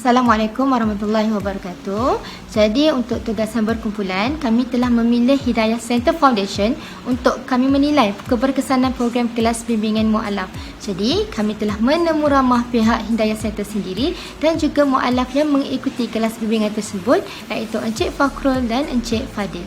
Assalamualaikum warahmatullahi wabarakatuh. Jadi untuk tugasan berkumpulan, kami telah memilih Hidayah Center Foundation untuk kami menilai keberkesanan program kelas bimbingan mu'alaf. Jadi kami telah menemu ramah pihak Hidayah Center sendiri dan juga mu'alaf yang mengikuti kelas bimbingan tersebut, iaitu Encik Fakrul dan Encik Fadil.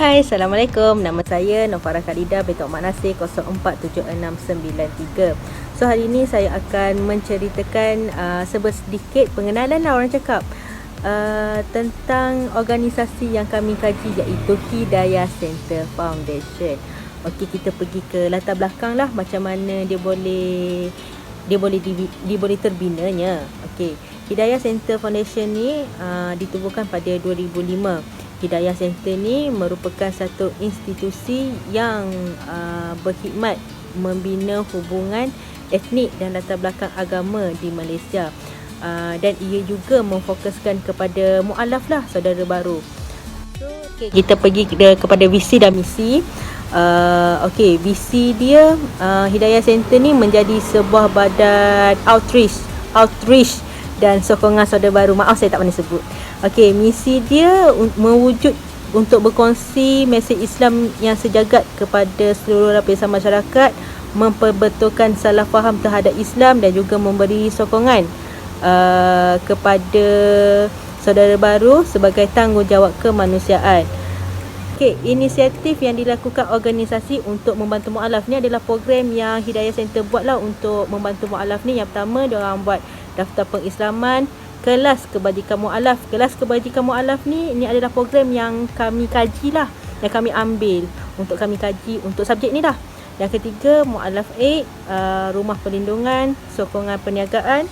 Hai, Assalamualaikum. Nama saya Nofara Khalidah binti Mak Nasir 047693. So hari ini saya akan menceritakan sedikit pengenalan lah orang cakap tentang organisasi yang kami kaji, iaitu Hidayah Center Foundation. Okey, kita pergi ke latar belakang lah macam mana dia boleh terbinanya. Okey, Hidayah Center Foundation ni ditubuhkan pada 2005. Hidayah Center ni merupakan satu institusi yang berkhidmat membina hubungan etnik dan latar belakang agama di Malaysia. Dan ia juga memfokuskan kepada mu'alaf lah, saudara baru. So, kita pergi kepada visi dan misi. Visi dia, Hidayah Center ni menjadi sebuah badan outreach dan sokongan saudara baru. Maaf saya tak pandai sebut. Okey, misi dia mewujud untuk berkongsi mesej Islam yang sejagat kepada seluruh lapisan masyarakat, memperbetulkan salah faham terhadap Islam dan juga memberi sokongan kepada saudara baru sebagai tanggungjawab kemanusiaan. Okey, inisiatif yang dilakukan organisasi untuk membantu mu'alaf ni adalah program yang Hidayah Center buatlah untuk membantu mu'alaf ni. Yang pertama, diorang buat daftar pengislaman, kelas kebajikan mu'alaf. Kelas kebajikan mu'alaf ni adalah program yang kami kaji lah, yang kami ambil untuk kami kaji untuk subjek ni lah. Yang ketiga, mu'alaf aid, rumah perlindungan, sokongan perniagaan.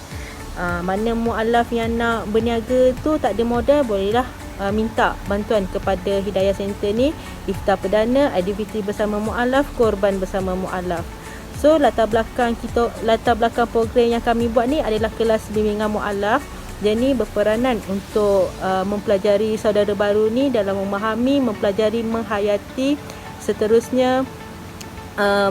Mana mu'alaf yang nak berniaga tu tak ada modal, bolehlah minta bantuan kepada Hidayah Center ni. Iftar perdana, aktiviti bersama mu'alaf, korban bersama mu'alaf. So latar belakang program yang kami buat ni adalah kelas bimbingan mu'alaf. Jadi berperanan untuk mempelajari saudara baru ni dalam memahami, mempelajari, menghayati, seterusnya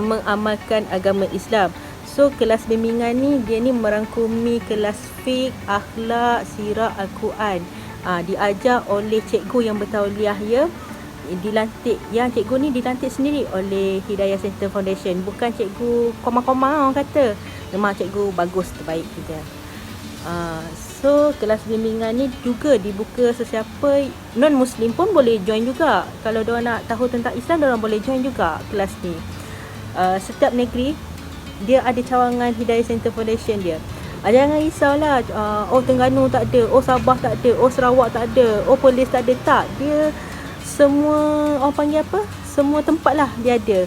mengamalkan agama Islam. So kelas bimbingan ni dia ni merangkumi kelas fiqh, akhlak, sirah, Al-Quran. Diajar oleh cikgu yang bertauliah ya. Cikgu ni dilantik sendiri oleh Hidayah Center Foundation. Bukan cikgu koma-koma orang kata. Memang cikgu bagus, terbaik kita. So kelas bimbingan ni juga dibuka sesiapa non-Muslim pun boleh join juga. Kalau diorang nak tahu tentang Islam, diorang boleh join juga kelas ni. Setiap negeri dia ada cawangan Hidayah Center Foundation dia. Jangan risaulah, Terengganu tak ada, Sabah tak ada, Sarawak tak ada, Perlis tak ada. Tak, dia semua orang panggil apa? Semua tempat lah dia ada.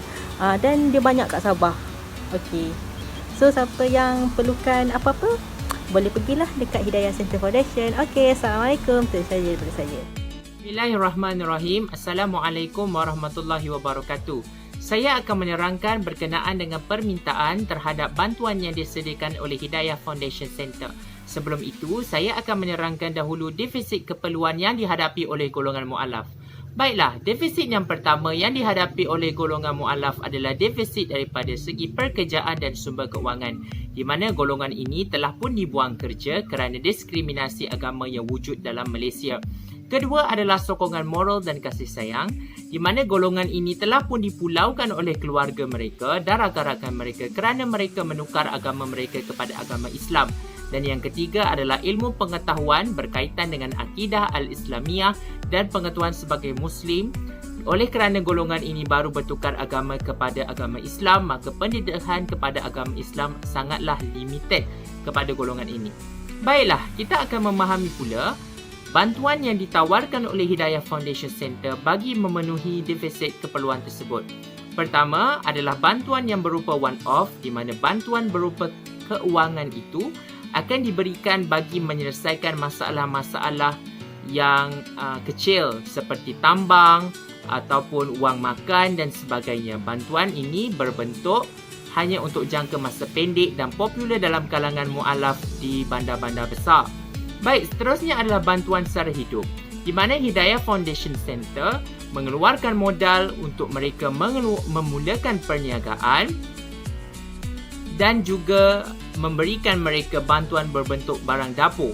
Dan dia banyak kat Sabah. Okey. So siapa yang perlukan apa-apa, boleh pergilah dekat Hidayah Center Foundation. Okey, Assalamualaikum. Itu saja daripada saya. Bismillahirrahmanirrahim. Assalamualaikum warahmatullahi wabarakatuh. Saya akan menerangkan berkenaan dengan permintaan terhadap bantuan yang disediakan oleh Hidayah Foundation Center. Sebelum itu, saya akan menerangkan dahulu defisit keperluan yang dihadapi oleh golongan mu'alaf. Baiklah, defisit yang pertama yang dihadapi oleh golongan mu'alaf adalah defisit daripada segi pekerjaan dan sumber keuangan, di mana golongan ini telah pun dibuang kerja kerana diskriminasi agama yang wujud dalam Malaysia. Kedua adalah sokongan moral dan kasih sayang, di mana golongan ini telah pun dipulaukan oleh keluarga mereka dan rakan-rakan mereka kerana mereka menukar agama mereka kepada agama Islam. Dan yang ketiga adalah ilmu pengetahuan berkaitan dengan akidah al-Islamiyah dan pengetahuan sebagai Muslim. Oleh kerana golongan ini baru bertukar agama kepada agama Islam, maka pendidikan kepada agama Islam sangatlah limited kepada golongan ini. Baiklah, kita akan memahami pula bantuan yang ditawarkan oleh Hidayah Foundation Center bagi memenuhi defisit keperluan tersebut. Pertama adalah bantuan yang berupa one-off, di mana bantuan berupa keuangan itu akan diberikan bagi menyelesaikan masalah-masalah yang kecil seperti tambang ataupun wang makan dan sebagainya. Bantuan ini berbentuk hanya untuk jangka masa pendek dan popular dalam kalangan mu'alaf di bandar-bandar besar. Baik, seterusnya adalah bantuan sara hidup. di mana Hidayah Foundation Center mengeluarkan modal untuk mereka memulakan perniagaan dan juga memberikan mereka bantuan berbentuk barang dapur.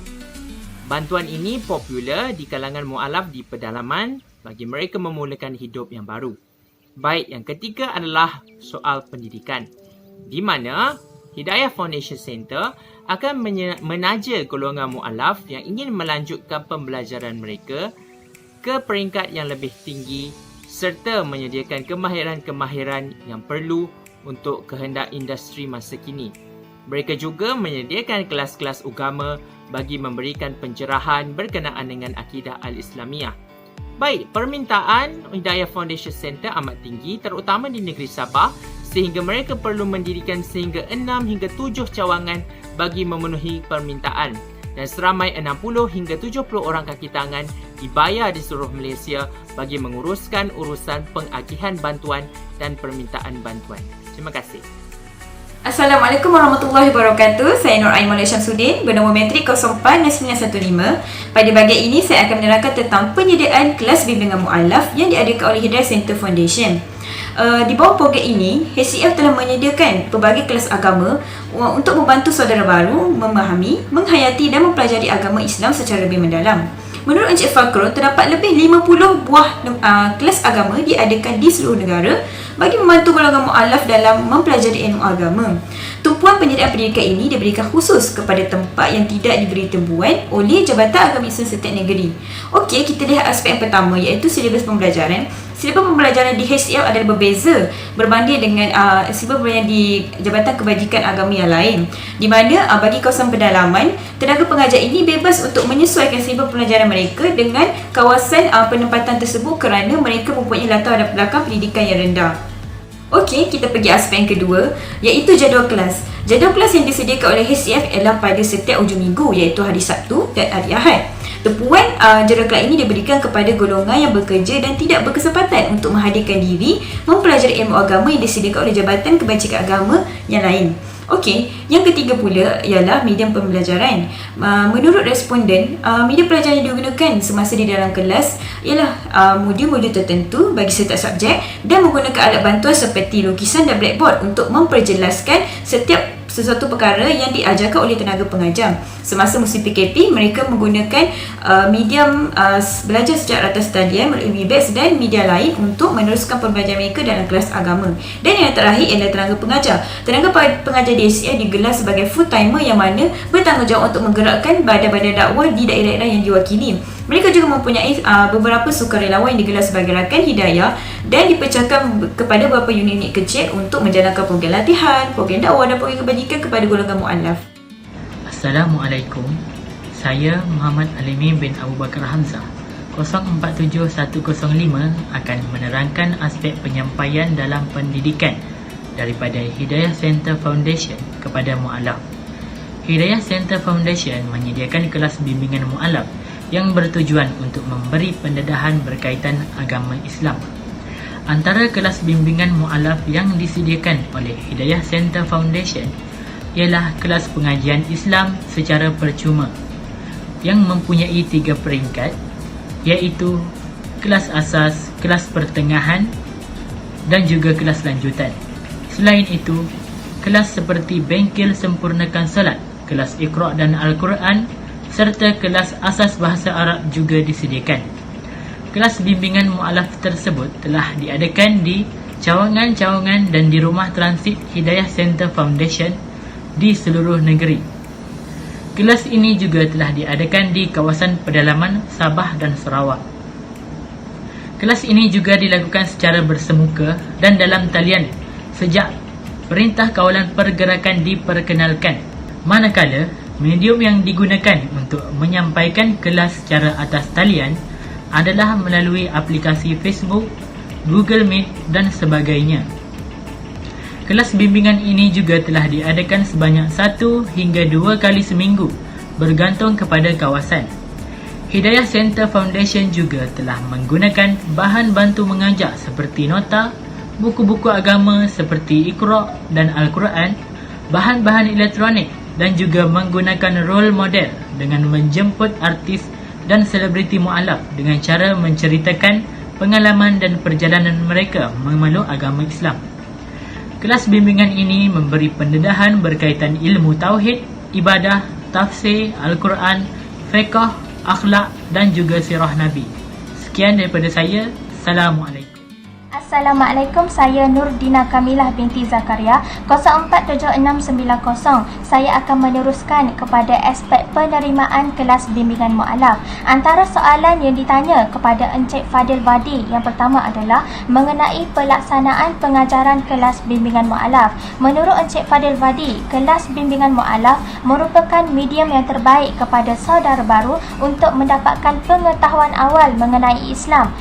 Bantuan ini popular di kalangan mualaf di pedalaman bagi mereka memulakan hidup yang baru. Baik, yang ketiga adalah soal pendidikan, di mana Hidayah Foundation Center akan menaja golongan mualaf yang ingin melanjutkan pembelajaran mereka ke peringkat yang lebih tinggi serta menyediakan kemahiran-kemahiran yang perlu untuk kehendak industri masa kini. Mereka juga menyediakan kelas-kelas agama bagi memberikan pencerahan berkenaan dengan akidah Al-Islamiyah. Baik, permintaan Hidayah Foundation Center amat tinggi terutama di negeri Sabah sehingga mereka perlu mendirikan sehingga 6 hingga 7 cawangan bagi memenuhi permintaan dan seramai 60 hingga 70 orang kaki tangan dibayar di seluruh Malaysia bagi menguruskan urusan pengagihan bantuan dan permintaan bantuan. Terima kasih. Assalamualaikum warahmatullahi wabarakatuh. Saya Nur Aiman Syamsuddin bernombor metrik 049915. Pada bahagian ini saya akan menerangkan tentang penyediaan kelas bimbingan mualaf yang diadakan oleh Hidayah Center Foundation. Di bawah program ini, HCF telah menyediakan pelbagai kelas agama untuk membantu saudara baru memahami, menghayati dan mempelajari agama Islam secara lebih mendalam. Menurut Encik Fakrul, terdapat lebih 50 buah kelas agama diadakan di seluruh negara bagi membantu golongan mualaf dalam mempelajari ilmu agama. Tumpuan penyediaan pendidikan ini diberikan khusus kepada tempat yang tidak diberi tumbuhan oleh Jabatan Agama Islam setiap negeri. Okey, kita lihat aspek yang pertama iaitu silibus pembelajaran. Silibus pembelajaran di HCF adalah berbeza berbanding dengan silibus pembelajaran di Jabatan Kebajikan Agama yang lain, di mana bagi kawasan pedalaman, tenaga pengajar ini bebas untuk menyesuaikan silibus pembelajaran mereka dengan kawasan penempatan tersebut kerana mereka mempunyai latar belakang pendidikan yang rendah. Okey, kita pergi aspek yang kedua iaitu jadual kelas. Jadual kelas yang disediakan oleh HCF ialah pada setiap hujung minggu iaitu hari Sabtu dan hari Ahad. Tumpuan jadual kelas ini diberikan kepada golongan yang bekerja dan tidak berkesempatan untuk menghadirkan diri mempelajari ilmu agama yang disediakan oleh Jabatan Kebajikan Agama yang lain. Okey, yang ketiga pula ialah medium pembelajaran. Menurut responden, medium pelajaran yang digunakan semasa di dalam kelas ialah modul-modul tertentu bagi setiap subjek dan menggunakan alat bantuan seperti lukisan dan blackboard untuk memperjelaskan setiap sesuatu perkara yang diajarkan oleh tenaga pengajar. Semasa musim PKP, mereka menggunakan medium belajar secara atas talian melalui Webex dan media lain untuk meneruskan pembelajaran mereka dalam kelas agama. Dan yang terakhir ialah tenaga pengajar. Tenaga pengajar di HCF digelar sebagai full timer yang mana bertanggungjawab untuk menggerakkan badan-badan dakwah di daerah-daerah yang diwakili. Mereka juga mempunyai beberapa sukarelawan yang digelar sebagai rakan hidayah dan dipecahkan kepada beberapa unit-unit kecil untuk menjalankan program latihan, program dakwah dan program kebajikan kepada golongan mualaf. Assalamualaikum. Saya Muhammad Alimin bin Abu Bakar Hamzah 047105 akan menerangkan aspek penyampaian dalam pendidikan daripada Hidayah Center Foundation kepada mualaf. Hidayah Center Foundation menyediakan kelas bimbingan mualaf yang bertujuan untuk memberi pendedahan berkaitan agama Islam. Antara kelas bimbingan mualaf yang disediakan oleh Hidayah Center Foundation ialah kelas pengajian Islam secara percuma yang mempunyai 3 peringkat iaitu kelas asas, kelas pertengahan dan juga kelas lanjutan. Selain itu, kelas seperti bengkel sempurnakan salat, kelas Iqra' dan Al-Quran serta kelas asas bahasa Arab juga disediakan. Kelas bimbingan mualaf tersebut telah diadakan di cawangan-cawangan dan di rumah transit Hidayah Center Foundation di seluruh negeri. Kelas ini juga telah diadakan di kawasan pedalaman Sabah dan Sarawak. Kelas ini juga dilakukan secara bersemuka dan dalam talian sejak Perintah Kawalan Pergerakan diperkenalkan, manakala medium yang digunakan untuk menyampaikan kelas secara atas talian adalah melalui aplikasi Facebook, Google Meet dan sebagainya. Kelas bimbingan ini juga telah diadakan sebanyak 1 hingga 2 kali seminggu bergantung kepada kawasan. Hidayah Center Foundation juga telah menggunakan bahan bantu mengajar seperti nota, buku-buku agama seperti Iqra' dan Al-Quran, bahan-bahan elektronik dan juga menggunakan role model dengan menjemput artis dan selebriti mu'alaf dengan cara menceritakan pengalaman dan perjalanan mereka memeluk agama Islam. Kelas bimbingan ini memberi pendedahan berkaitan ilmu tauhid, ibadah, tafsir, Al-Quran, fiqh, akhlak dan juga sirah Nabi. Sekian daripada saya. Assalamualaikum. Assalamualaikum, saya Nurdina Kamilah binti Zakaria 047690. Saya akan meneruskan kepada aspek penerimaan kelas bimbingan mu'alaf. Antara soalan yang ditanya kepada Encik Fadil Wadi yang pertama adalah mengenai pelaksanaan pengajaran kelas bimbingan mu'alaf. Menurut Encik Fadil Wadi, kelas bimbingan mu'alaf merupakan medium yang terbaik kepada saudara baru untuk mendapatkan pengetahuan awal mengenai Islam.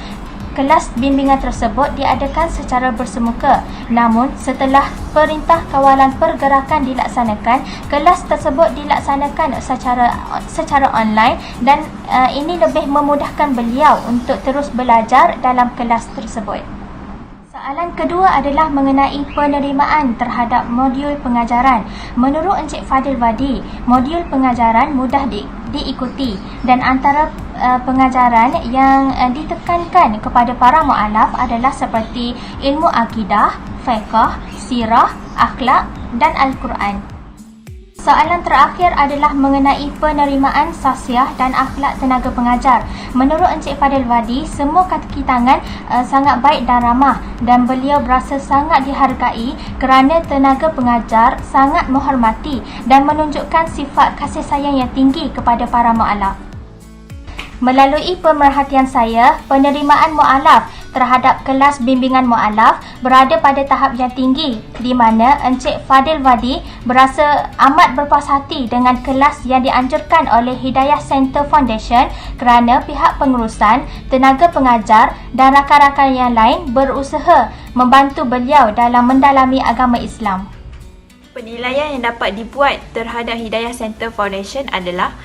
Kelas bimbingan tersebut diadakan secara bersemuka. Namun, setelah Perintah Kawalan Pergerakan dilaksanakan, kelas tersebut dilaksanakan secara online dan ini lebih memudahkan beliau untuk terus belajar dalam kelas tersebut. Soalan kedua adalah mengenai penerimaan terhadap modul pengajaran. Menurut Encik Fadil Wadi, modul pengajaran mudah diikuti dan antara pengajaran yang ditekankan kepada para mu'alaf adalah seperti ilmu akidah, fiqh, sirah, akhlak dan Al-Quran. Soalan terakhir adalah mengenai penerimaan sasiah dan akhlak tenaga pengajar. Menurut Encik Fadil Wadi, semua kaki tangan sangat baik dan ramah dan beliau berasa sangat dihargai kerana tenaga pengajar sangat menghormati dan menunjukkan sifat kasih sayang yang tinggi kepada para mu'alaf. Melalui pemerhatian saya, penerimaan mu'alaf terhadap kelas bimbingan mu'alaf berada pada tahap yang tinggi di mana Encik Fadil Wadi berasa amat berpuas hati dengan kelas yang dianjurkan oleh Hidayah Center Foundation kerana pihak pengurusan, tenaga pengajar dan rakan-rakan yang lain berusaha membantu beliau dalam mendalami agama Islam. Penilaian yang dapat dibuat terhadap Hidayah Center Foundation adalah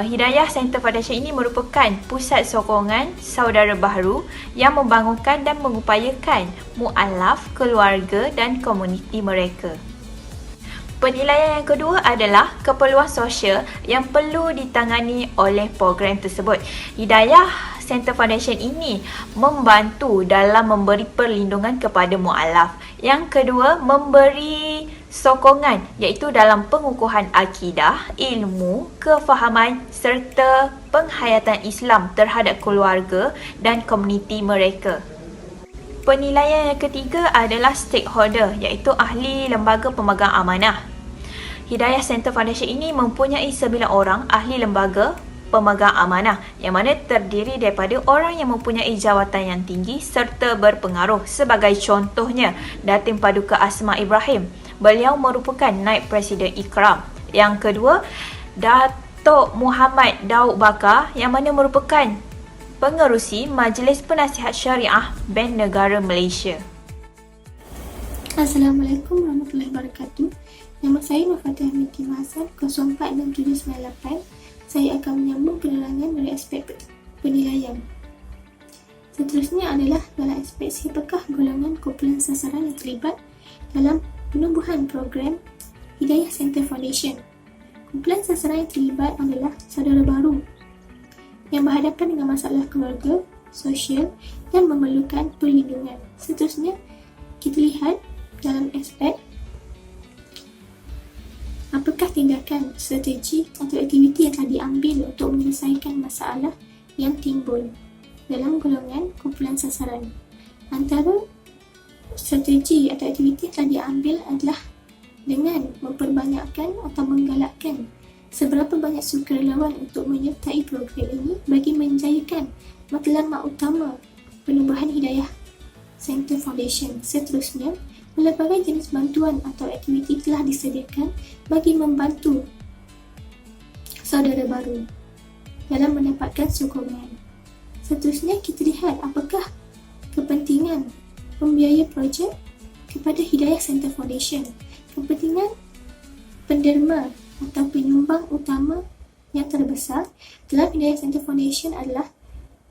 Hidayah Center Foundation ini merupakan pusat sokongan saudara baharu yang membangunkan dan mengupayakan mu'alaf, keluarga dan komuniti mereka. Penilaian yang kedua adalah keperluan sosial yang perlu ditangani oleh program tersebut. Hidayah Center Foundation ini membantu dalam memberi perlindungan kepada mu'alaf. Yang kedua, memberi sokongan iaitu dalam pengukuhan akidah, ilmu, kefahaman serta penghayatan Islam terhadap keluarga dan komuniti mereka. Penilaian yang ketiga adalah stakeholder iaitu ahli lembaga pemegang amanah. Hidayah Center Foundation ini mempunyai 9 orang ahli lembaga pemegang amanah yang mana terdiri daripada orang yang mempunyai jawatan yang tinggi serta berpengaruh. Sebagai contohnya, Datin Paduka Asma Ibrahim. Beliau merupakan Naib Presiden Ikram. Yang kedua, Datuk Muhammad Daud Bakar yang mana merupakan pengerusi Majlis Penasihat Syariah Bank Negara Malaysia. Assalamualaikum warahmatullahi wabarakatuh. Nama saya Nurfatihah binti Hasan 046798. Saya akan menyambung penerangan dari aspek penilaian. Seterusnya adalah dalam aspek siapakah golongan kumpulan sasaran yang terlibat dalam penubuhan program Hidayah Center Foundation. Kumpulan sasaran yang terlibat adalah saudara baru yang berhadapan dengan masalah keluarga, sosial dan memerlukan perlindungan. Seterusnya, kita lihat dalam aspek apakah tindakan, strategi atau aktiviti yang telah diambil untuk menyelesaikan masalah yang timbul dalam golongan kumpulan sasaran. Antara strategi atau aktiviti yang telah diambil adalah dengan memperbanyakkan atau menggalakkan seberapa banyak sukarelawan untuk menyertai program ini bagi menjayakan matlamat utama penubuhan Hidayah Center Foundation. Seterusnya, pelbagai jenis bantuan atau aktiviti telah disediakan bagi membantu saudara baru dalam mendapatkan sokongan. Seterusnya, kita lihat apakah kepentingan pembiaya projek kepada Hidayah Center Foundation. Kepentingan penderma atau penyumbang utama yang terbesar dalam Hidayah Center Foundation adalah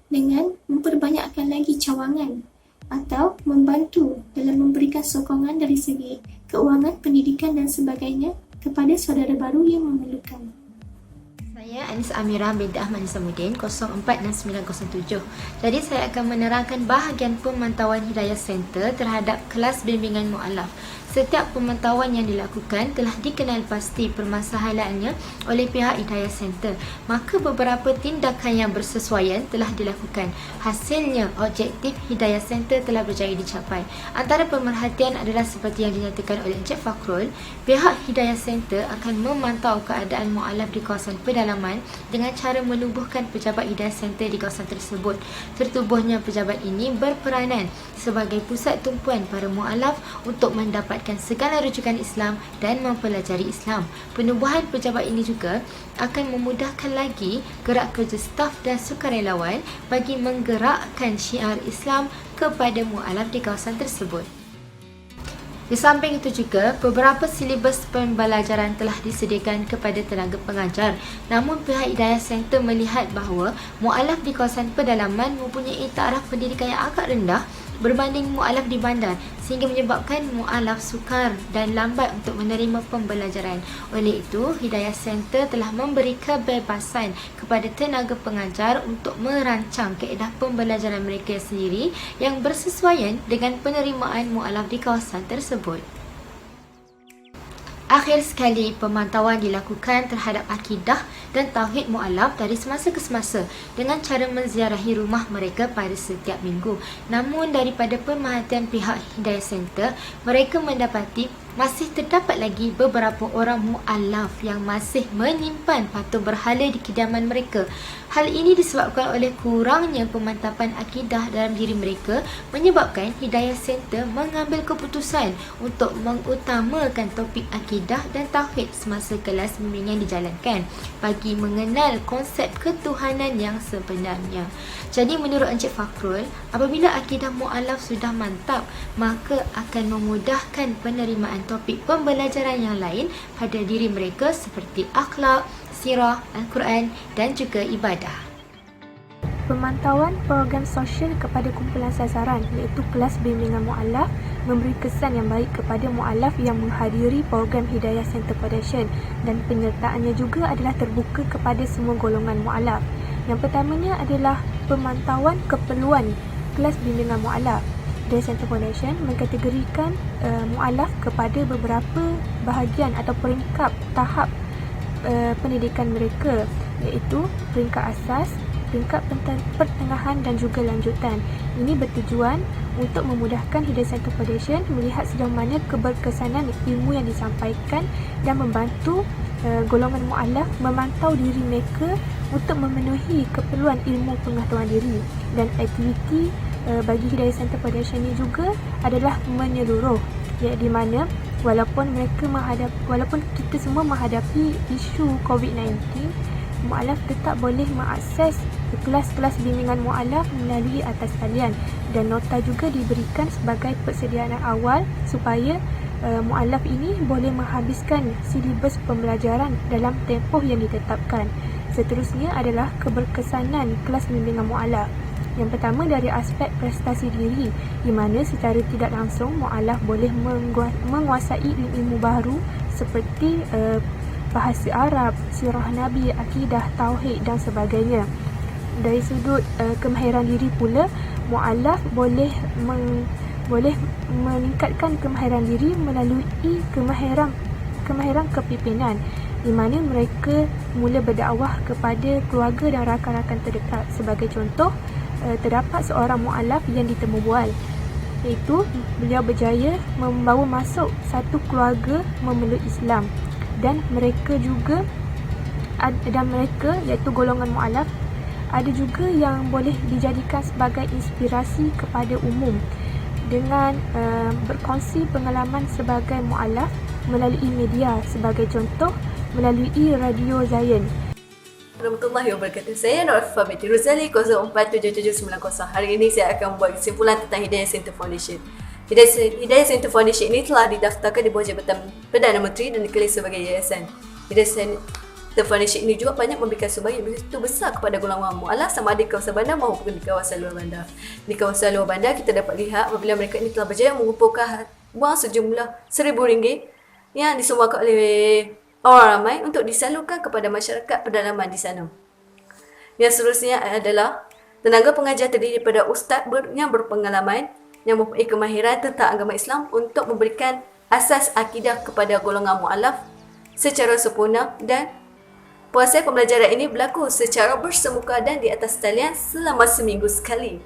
dengan memperbanyakkan lagi cawangan atau membantu dalam memberikan sokongan dari segi keuangan, pendidikan dan sebagainya kepada saudara baru yang memerlukan. Saya Anis Amirah binti Ahmad Nizamuddin 046907. Jadi saya akan menerangkan bahagian pemantauan Hidayah Center terhadap kelas bimbingan mu'alaf. Setiap pemantauan yang dilakukan telah dikenal pasti permasalahannya oleh pihak Hidayah Center. Maka beberapa tindakan yang bersesuaian telah dilakukan. Hasilnya, objektif Hidayah Center telah berjaya dicapai. Antara pemerhatian adalah seperti yang dinyatakan oleh Encik Fakrul, pihak Hidayah Center akan memantau keadaan mu'alaf di kawasan pedalaman dengan cara menubuhkan pejabat Hidayah Center di kawasan tersebut. Tertubuhnya pejabat ini berperanan sebagai pusat tumpuan para mu'alaf untuk mendapatkan segala rujukan Islam dan mempelajari Islam. Penubuhan pejabat ini juga akan memudahkan lagi gerak kerja staf dan sukarelawan bagi menggerakkan syiar Islam kepada mu'alaf di kawasan tersebut. Di samping itu juga, beberapa silibus pembelajaran telah disediakan kepada tenaga pengajar. Namun pihak Hidayah Center melihat bahawa mu'alaf di kawasan pedalaman mempunyai taraf pendidikan yang agak rendah berbanding mu'alaf di bandar, sehingga menyebabkan mu'alaf sukar dan lambat untuk menerima pembelajaran. Oleh itu, Hidayah Center telah memberi kebebasan kepada tenaga pengajar untuk merancang kaedah pembelajaran mereka sendiri yang bersesuaian dengan penerimaan mu'alaf di kawasan tersebut. Akhir sekali, pemantauan dilakukan terhadap akidah dan tauhid mu'alaf dari semasa ke semasa dengan cara menziarahi rumah mereka pada setiap minggu. Namun daripada pemerhatian pihak Hidayah Center, mereka mendapati masih terdapat lagi beberapa orang mu'alaf yang masih menyimpan patung berhala di kediaman mereka. Hal ini disebabkan oleh kurangnya pemantapan akidah dalam diri mereka, menyebabkan Hidayah Center mengambil keputusan untuk mengutamakan topik akidah dan tauhid semasa kelas bimbingan dijalankan bagi mengenal konsep ketuhanan yang sebenarnya. Jadi menurut Encik Fakrul, apabila akidah mu'alaf sudah mantap, maka akan memudahkan penerimaan topik pembelajaran yang lain pada diri mereka seperti akhlak, sirah, Al-Quran dan juga ibadah. Pemantauan program sosial kepada kumpulan sasaran iaitu kelas bimbingan mu'alaf memberi kesan yang baik kepada mu'alaf yang menghadiri program Hidayah Center Foundation, dan penyertaannya juga adalah terbuka kepada semua golongan mu'alaf. Yang pertamanya adalah pemantauan keperluan kelas bimbingan mu'alaf. Hidayah Center Foundation mengkategorikan mu'alaf kepada beberapa bahagian atau peringkat tahap pendidikan mereka, iaitu peringkat asas, peringkat pertengahan dan juga lanjutan. Ini bertujuan untuk memudahkan Hidayah Center Foundation melihat sejauh mana keberkesanan ilmu yang disampaikan dan membantu golongan mu'alaf memantau diri mereka untuk memenuhi keperluan ilmu pengetahuan diri. Dan aktiviti bagi Hidayah Center Foundation ini juga adalah menyeluruh, di mana walaupun kita semua menghadapi isu COVID-19, mu'alaf tetap boleh mengakses kelas-kelas bimbingan mu'alaf melalui atas talian, dan nota juga diberikan sebagai persediaan awal supaya mu'alaf ini boleh menghabiskan silibus pembelajaran dalam tempoh yang ditetapkan. Seterusnya adalah keberkesanan kelas bimbingan mu'alaf. Yang pertama dari aspek prestasi diri, di mana secara tidak langsung mu'alaf boleh menguasai ilmu baru seperti bahasa Arab, sirah Nabi, akidah, tauhid dan sebagainya. Dari sudut kemahiran diri pula, mu'alaf boleh meningkatkan kemahiran diri melalui kemahiran kepimpinan, di mana mereka mula berdakwah kepada keluarga dan rakan-rakan terdekat. Sebagai contoh, terdapat seorang mu'alaf yang ditemu bual, iaitu beliau berjaya membawa masuk satu keluarga memeluk Islam, dan mereka iaitu golongan mu'alaf ada juga yang boleh dijadikan sebagai inspirasi kepada umum dengan berkongsi pengalaman sebagai mu'alaf melalui media, sebagai contoh melalui Radio Zion. Warahmatullahi wabarakatuh. Saya Nur Afifah binti Ruzali 047790. Hari ini saya akan membuat kesimpulan tentang Hidayah Center Foundation. Hidayah Center Foundation ini telah didaftarkan di bawah Jabatan Perdana Menteri dan diklaim sebagai yayasan. Hidayah Center Foundation ini juga banyak memberikan sumbangan yang begitu besar kepada golongan mu'alaf, sama ada di kawasan bandar maupun di kawasan luar bandar. Di kawasan luar bandar kita dapat lihat apabila mereka ini telah berjaya mengumpulkan wang sejumlah RM1,000 yang disumbangkan oleh orang ramai untuk disalurkan kepada masyarakat pedalaman di sana. Yang seterusnya adalah tenaga pengajar terdiri daripada ustaz yang berpengalaman yang mempunyai kemahiran tentang agama Islam untuk memberikan asas akidah kepada golongan mu'alaf secara sempurna, dan proses pembelajaran ini berlaku secara bersemuka dan di atas talian selama seminggu sekali.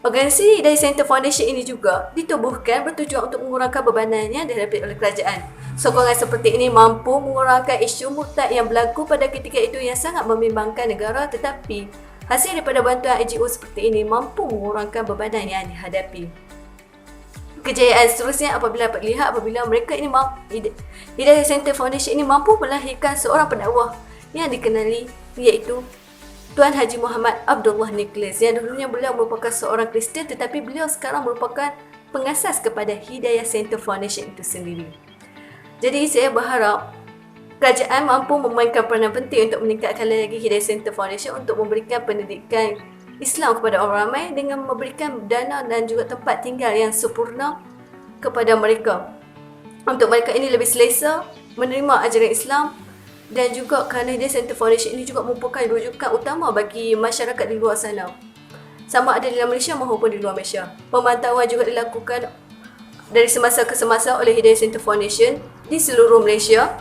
Organisasi Hidayah Center Foundation ini juga ditubuhkan bertujuan untuk mengurangkan bebanan yang dihadapi oleh kerajaan. Sokongan seperti ini mampu mengurangkan isu murtad yang berlaku pada ketika itu yang sangat membimbangkan negara, tetapi hasil daripada bantuan NGO seperti ini mampu mengurangkan bebanan yang dihadapi. Kejayaan seterusnya apabila mereka ini Hidayah Center Foundation ini mampu melahirkan seorang pendakwah yang dikenali, iaitu Tuan Haji Muhammad Abdullah Nicholas, yang dulunya beliau merupakan seorang Kristian tetapi beliau sekarang merupakan pengasas kepada Hidayah Center Foundation itu sendiri. Jadi saya berharap kerajaan mampu memainkan peranan penting untuk meningkatkan lagi Hidayah Center Foundation untuk memberikan pendidikan Islam kepada orang ramai dengan memberikan dana dan juga tempat tinggal yang sempurna kepada mereka. Untuk mereka ini lebih selesa menerima ajaran Islam, dan juga kerana Hidayah Center Foundation ini juga merupakan rujukan utama bagi masyarakat di luar sana, sama ada di dalam Malaysia maupun di luar Malaysia. Pemantauan juga dilakukan dari semasa ke semasa oleh Hidayah Center Foundation di seluruh Malaysia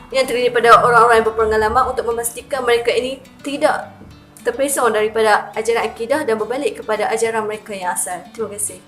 yang terdiri daripada orang-orang yang berpengalaman untuk memastikan mereka ini tidak terpesong daripada ajaran akidah dan berbalik kepada ajaran mereka yang asal. Terima kasih.